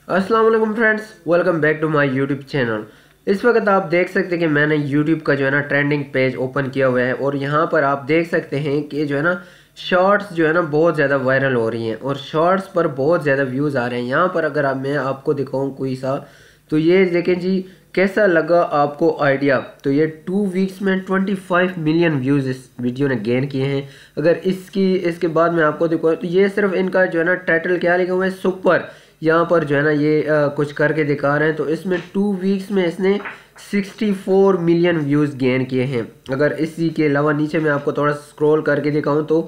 अस्सलाम वालेकुम friends, welcome back to my YouTube channel. इस वक्त आप देख सकते हैं कि मैंने यूट्यूब का जो है ना ट्रेंडिंग पेज ओपन किया हुआ है और यहाँ पर आप देख सकते हैं कि जो है ना शॉर्ट्स जो है ना बहुत ज़्यादा वायरल हो रही हैं और शॉर्ट्स पर बहुत ज़्यादा व्यूज़ आ रहे हैं। यहाँ पर अगर मैं आपको दिखाऊँ कोई सा, तो ये देखें जी, कैसा लगा आपको आइडिया। तो ये 2 वीक्स में 25 मिलियन व्यूज़ इस वीडियो ने गेन किए हैं। अगर इसके बाद मैं आपको दिखाऊँ तो ये सिर्फ इनका जो है ना टाइटल क्या लिखा हुआ है, सुपर। यहाँ पर जो है ना ये कुछ करके दिखा रहे हैं। तो इसमें 2 वीक्स में इसने 64 मिलियन व्यूज़ गेन किए हैं। अगर इसी के अलावा नीचे मैं आपको थोड़ा स्क्रॉल करके दिखाऊं तो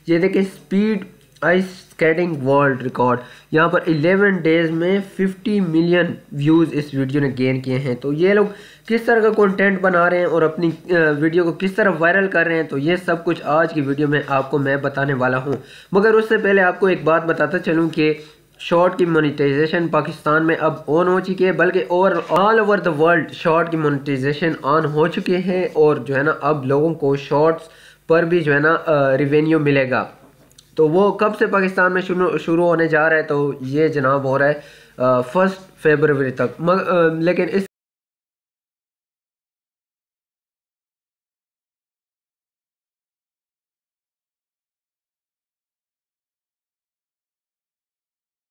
ये देखें, speed ice skating world record, यहाँ पर 11 डेज में 50 मिलियन व्यूज़ इस वीडियो ने गेन किए हैं। तो ये लोग किस तरह का कंटेंट बना रहे हैं और अपनी वीडियो को किस तरह वायरल कर रहे हैं, तो ये सब कुछ आज की वीडियो में आपको मैं बताने वाला हूँ। मगर उससे पहले आपको एक बात बताता चलूँ कि शॉर्ट की मोनेटाइजेशन पाकिस्तान में अब ऑन हो चुकी है, बल्कि all over the world short की मोनेटाइजेशन ऑन हो चुके हैं। और जो है ना अब लोगों को शॉर्ट्स पर भी जो है ना रिवेन्यू मिलेगा। तो वो कब से पाकिस्तान में शुरू होने जा रहा है, तो ये जनाब हो रहा है 1 फरवरी तक। लेकिन इस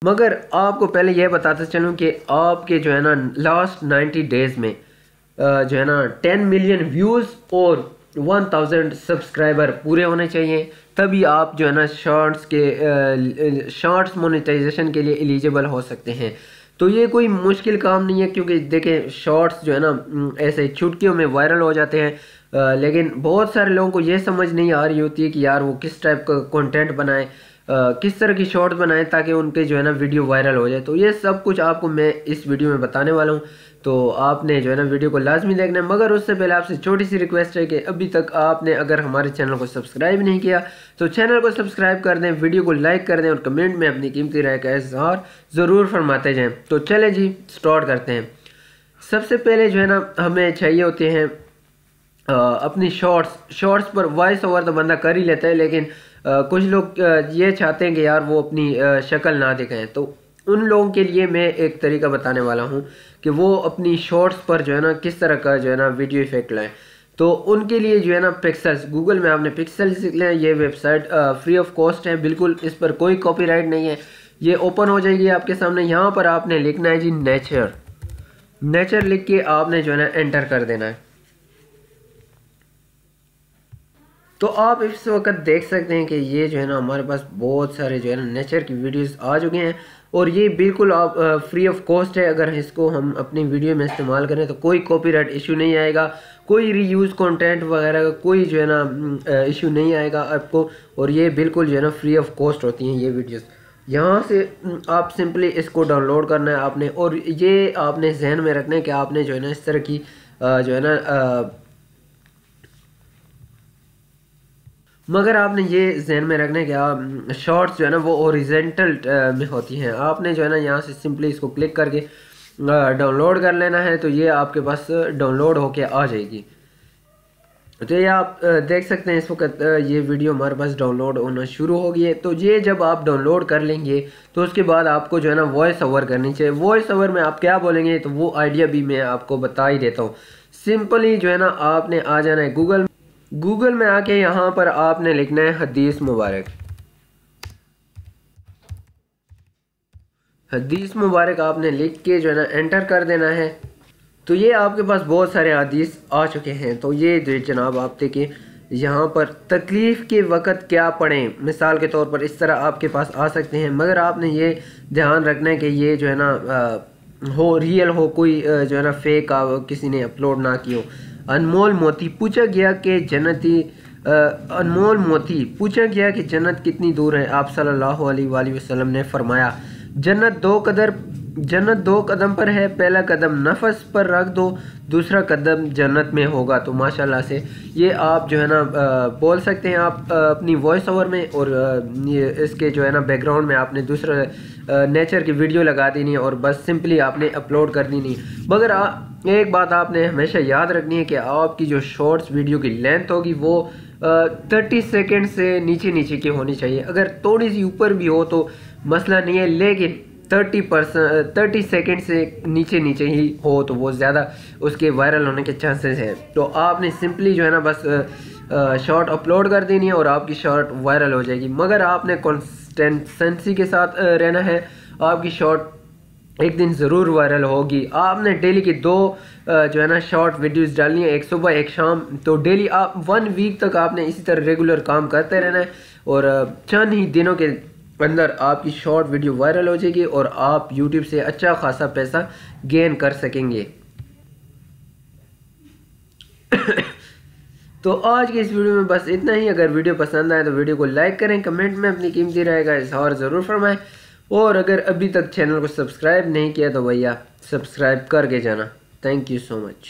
मगर आपको पहले यह बताते चलूँ कि आपके जो है ना लास्ट 90 डेज़ में जो है ना 10 मिलियन व्यूज़ और 1000 सब्सक्राइबर पूरे होने चाहिए, तभी आप जो है ना शॉर्ट्स मोनेटाइजेशन के लिए एलिजिबल हो सकते हैं। तो ये कोई मुश्किल काम नहीं है, क्योंकि देखें शॉर्ट्स जो है ना ऐसे चुटकियों में वायरल हो जाते हैं। लेकिन बहुत सारे लोगों को ये समझ नहीं आ रही होती है कि यार वो किस टाइप का कंटेंट बनाए, किस तरह की शॉर्ट्स बनाएं ताकि उनके जो है ना वीडियो वायरल हो जाए। तो ये सब कुछ आपको मैं इस वीडियो में बताने वाला हूँ। तो आपने जो है ना वीडियो को लाजमी देखना है। मगर उससे पहले आपसे छोटी सी रिक्वेस्ट है कि अभी तक आपने अगर हमारे चैनल को सब्सक्राइब नहीं किया तो चैनल को सब्सक्राइब कर दें, वीडियो को लाइक कर दें और कमेंट में अपनी कीमती राय का इज़हार ज़रूर फरमाते जाएँ। तो चले जी, स्टार्ट करते हैं। सबसे पहले जो है ना हमें चाहिए होते हैं अपनी शॉर्ट्स पर वॉइस ओवर तो बंदा कर ही लेता है, लेकिन कुछ लोग ये चाहते हैं कि यार वो अपनी शक्ल ना दिखाएं। तो उन लोगों के लिए मैं एक तरीका बताने वाला हूं कि वो अपनी शॉर्ट्स पर जो है ना किस तरह का जो है ना वीडियो इफेक्ट लाएं। तो उनके लिए जो है ना पिक्सेल्स, गूगल में आपने पिक्सेल्स लिख लें। ये वेबसाइट फ्री ऑफ कॉस्ट है, बिल्कुल इस पर कोई कॉपीराइट नहीं है। ये ओपन हो जाएगी आपके सामने। यहाँ पर आपने लिखना है जी नेचर लिख के आपने जो है ना एंटर कर देना है। तो आप इस वक्त देख सकते हैं कि ये जो है ना हमारे पास बहुत सारे जो है ना नेचर की वीडियोस आ चुके हैं और ये बिल्कुल आप फ्री ऑफ कॉस्ट है। अगर इसको हम अपनी वीडियो में इस्तेमाल करें तो कोई कॉपीराइट इशू नहीं आएगा, कोई रीयूज़ कंटेंट वगैरह का कोई जो है ना इशू नहीं आएगा आपको। और ये बिल्कुल जो है ना फ्री ऑफ कॉस्ट होती हैं ये वीडियोस। यहाँ से आप सिंपली इसको डाउनलोड करना है आपने, और ये आपने जहन में रखना है कि आपने जो है ना इस तरह की जो है ना मगर आपने ये जहन में रखना है कि आप शॉर्ट्स जो है ना वो ओरिजेंटल में होती हैं। आपने जो है ना यहाँ से सिंपली इसको क्लिक करके डाउनलोड कर लेना है। तो ये आपके पास डाउनलोड होके आ जाएगी। तो ये आप देख सकते हैं इस वक्त ये वीडियो हमारे पास डाउनलोड होना शुरू हो गई है। तो ये जब आप डाउनलोड कर लेंगे तो उसके बाद आपको जो है ना वॉइस ओवर करनी चाहिए। वॉइस ओवर में आप क्या बोलेंगे तो वो आइडिया भी मैं आपको बता ही देता हूँ। सिंपली जो है ना आपने आ जाना है गूगल में आके यहाँ पर आपने लिखना है हदीस मुबारक आपने लिख के जो है ना एंटर कर देना है। तो ये आपके पास बहुत सारे हदीस आ चुके हैं। तो ये जो जनाब आप देखिए यहाँ पर तकलीफ़ के वक़्त क्या पढ़ें, मिसाल के तौर पर इस तरह आपके पास आ सकते हैं। मगर आपने ये ध्यान रखना है कि ये जो है ना हो रियल हो, कोई जो है ना फेक किसी ने अपलोड ना की हो। अनमोल मोती पूछा गया कि जन्नत कितनी दूर है। आप सल्लल्लाहु अलैहि वसल्लम ने फरमाया जन्नत दो कदम पर है, पहला कदम नफस पर रख दो, दूसरा कदम जन्नत में होगा। तो माशाल्लाह से ये आप जो है ना बोल सकते हैं आप अपनी वॉइस ओवर में। और ये इसके जो है ना बैकग्राउंड में आपने दूसरा नेचर की वीडियो लगा देनी है और बस सिंपली आपने अपलोड कर देनी। मगर एक बात आपने हमेशा याद रखनी है कि आपकी जो शॉर्ट्स वीडियो की लेंथ होगी वो 30 सेकेंड से नीचे की होनी चाहिए। अगर थोड़ी सी ऊपर भी हो तो मसला नहीं है, लेकिन 30 सेकेंड से नीचे ही हो तो वो ज़्यादा उसके वायरल होने के चांसेस है। तो आपने सिंपली जो है ना बस शॉर्ट अपलोड कर देनी है और आपकी शॉर्ट वायरल हो जाएगी। मगर आपने कंसिस्टेंसी के साथ रहना है, आपकी शॉर्ट एक दिन ज़रूर वायरल होगी। आपने डेली की 2 जो है ना शॉर्ट वीडियोस डालनी है, एक सुबह एक शाम। तो डेली आप 1 वीक तक आपने इसी तरह रेगुलर काम करते रहना है और चंद ही दिनों के अंदर आपकी शॉर्ट वीडियो वायरल हो जाएगी और आप यूट्यूब से अच्छा खासा पैसा गेन कर सकेंगे। तो आज के इस वीडियो में बस इतना ही। अगर वीडियो पसंद आए तो वीडियो को लाइक करें, कमेंट में अपनी कीमती राय का इज़हार ज़रूर फरमाएं और अगर अभी तक चैनल को सब्सक्राइब नहीं किया तो भैया सब्सक्राइब करके जाना। Thank you so much.